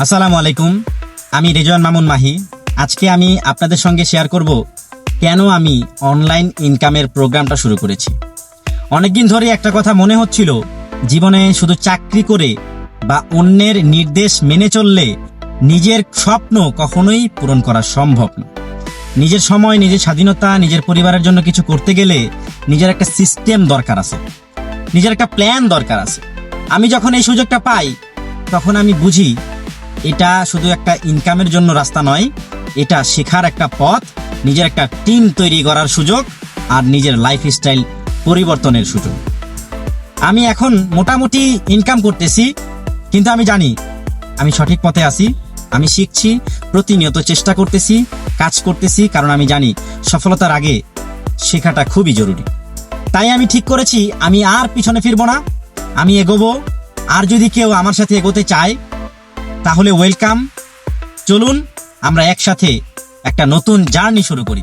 আসসালামু আলাইকুম, আমি রেজওয়ান মামুন মাহি। আজকে আমি আপনাদের সঙ্গে শেয়ার করব কেন আমি অনলাইন ইনকামের প্রোগ্রামটা শুরু করেছি। অনেকদিন ধরে একটা কথা মনে হচ্ছিল, জীবনে শুধু চাকরি করে বা অন্যের নির্দেশ মেনে চললে নিজের স্বপ্ন কখনোই পূরণ করা সম্ভব না। নিজের সময়, নিজের স্বাধীনতা, নিজের পরিবারের জন্য কিছু করতে গেলে নিজের একটা সিস্টেম দরকার আছে, নিজের একটা প্ল্যান দরকার আছে। আমি যখন এই সুযোগটা পাই তখন আমি বুঝি এটা শুধু একটা ইনকামের জন্য রাস্তা নয়, এটা শেখার একটা পথ, নিজের একটা টিম তৈরি করার সুযোগ আর নিজের লাইফস্টাইল পরিবর্তনের সুযোগ। আমি এখন মোটামুটি ইনকাম করতেছি, কিন্তু আমি জানি আমি সঠিক পথে আছি। আমি শিখছি, প্রতিনিয়ত চেষ্টা করতেছি, কাজ করতেছি, কারণ আমি জানি সফলতার আগে শেখাটা খুবই জরুরি। তাই আমি ঠিক করেছি আমি আর পিছনে ফিরবো না, আমি এগোবো। আর যদি কেউ আমার সাথে এগোতে চায় তাহলে ওয়েলকাম। চলুন আমরা একসাথে একটা নতুন জার্নি শুরু করি।